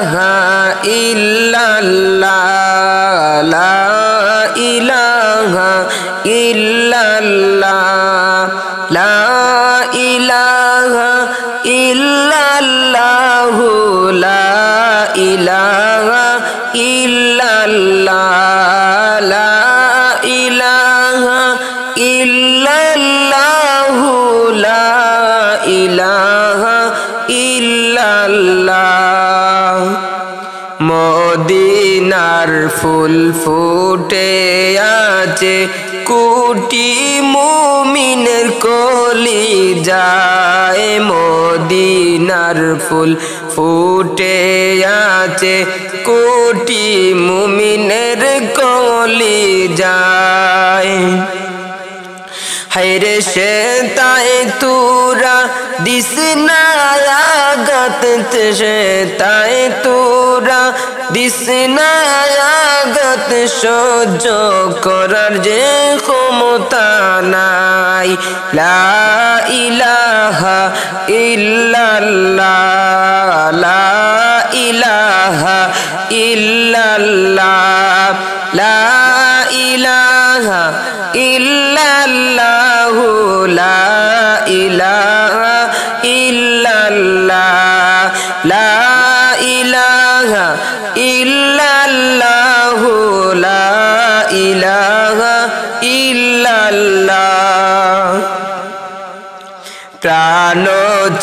ইলাহা ইল্লাল্লাহ লা ইলাহা ইল্লাল্লাহ লা ইলাহা ইল্লাল্লাহ লা ইলাহা ইল্লাল্লাহ লা ইলাহা ইল্লাল্লাহ লা ইলাহা ইল্লাল্লাহ মদিনার ফুল ফুটে আছে কোটি মুমিনের কলিজায় মদিনার ফুল ফুটে আছে কোটি মুমিনের কলিজায় হায়রে সে তাই তুরা দিস না আগত সে তাই তুরা দিস না আগত সহ্য করার যে ক্ষমতা নাই লা ইলাহা ইল্লাল্লাহ লা ইলাহা ইল্লাল্লাহ লা ইলাহা ইল্লাল্লাহ লা ইলাহা ইল্লাল্লাহ লা ইলাহা ইল্লাল্লাহ লা ইলাহা ইল্লাল্লাহ প্রাণ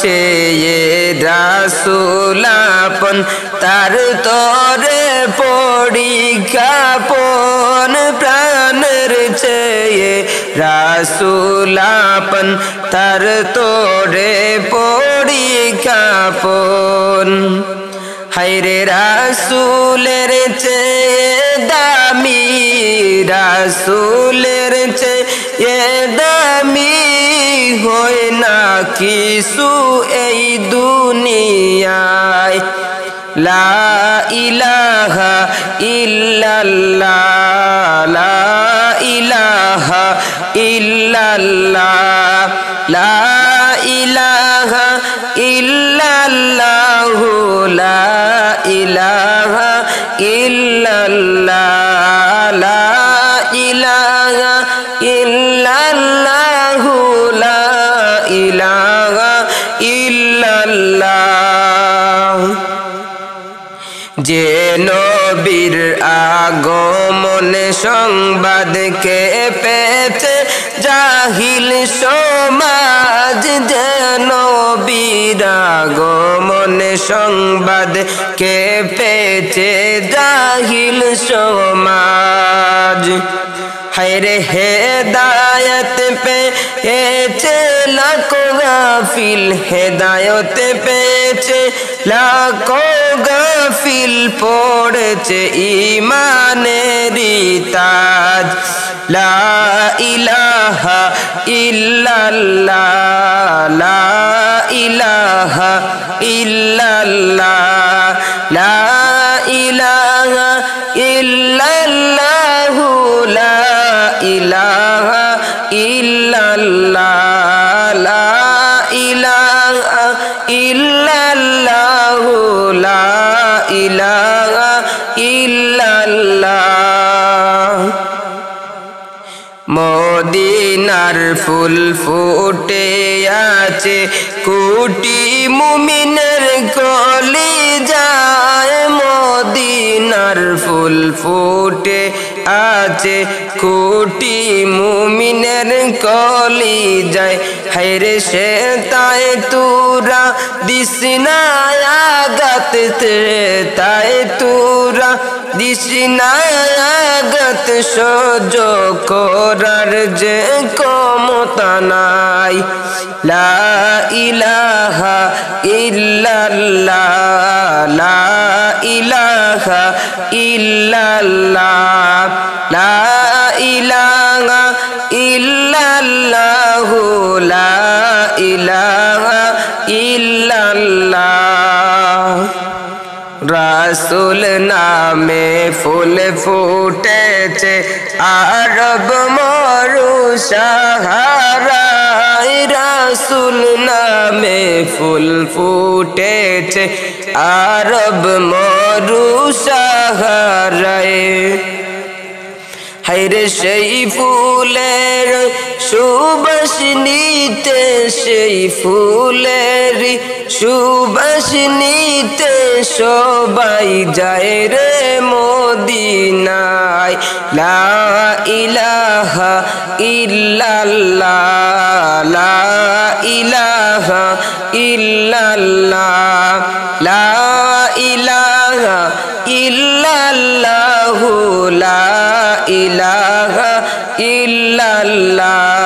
চেয়ে রাসূল আপন তার তরে পরীক্ষা পন প্রাণের চেয়ে রাসূল আপন তার তরে পরীক্ষা পন হায়রে রাসূলের চেয়ে দামি রাসূলের চেয়ে দামি হয় না কিছু এই দুনিয়ায় লা ইলাহা ইল্লাল্লাহ লা ইলাহা ইল্লাল্লাহ লা ইলাহা ইল্লাল্লাহ লা ইলাহা ইল্লাল্লাহ লা ইলাহা ইল্লাল্লাহ লা ইলাহা ইল্লাল্লাহ যে নবীর আগমনে সংবাদ কে পেতে জাহিল সমাজ যে নবীর আগমনে সংবাদ কে পেতে জাহিল সমাজ হায়রে হেদায়ত পেয়েছে লাখো গাফিল হেদায়ত পেয়েছে লাখো গাফিল পড়েছে ঈমানেরই তাজ লা ইলাহা ইল্লাল্লাহ লা ইলাহা ইল্লাল্লাহ লা ইলাহা ইল্লাল্লাহ লা ইলাহা ইল্লাল্লাহ লা ইলাহা ইল্লাল্লাহ লা ইলাহা ইল্লাল্লাহ মদিনার ফুল ফুটে আছে কোটি মুমিনের কলিজায় মদিনার ফুল ফুটে আছে কোটি মুমিনের কলিজায় হায়রে সে তাই তুরা দিস না আগত তাই তুরা দিস না আগত সহ্য করার যে ক্ষমতা নাই লা ইলাহা ইল্লাল্লাহ লা ইলাহা ইল্লাল্লাহ লা ইলাহা ইল্লাল্লাহ লা ইলাহা ইল্লাল্লাহ রাসূল নামে ফুল ফুটেছে আরব মরু সাহারায় রাসূল নামে ফুল ফুটেছে আরব মরু সাহারায় হায়রে সেই ফুলের সুবাস নিতে সেই ফুলের সুবাস নিতে সবাই যায় রে মদিনায় লা ইলাহা ইল্লাল্লাহ লা ইলাহা ইল্লাল্লাহ লা ইলাহা ইল্লাল্লাহু লা ইলাহা ইল্লাল্লাহ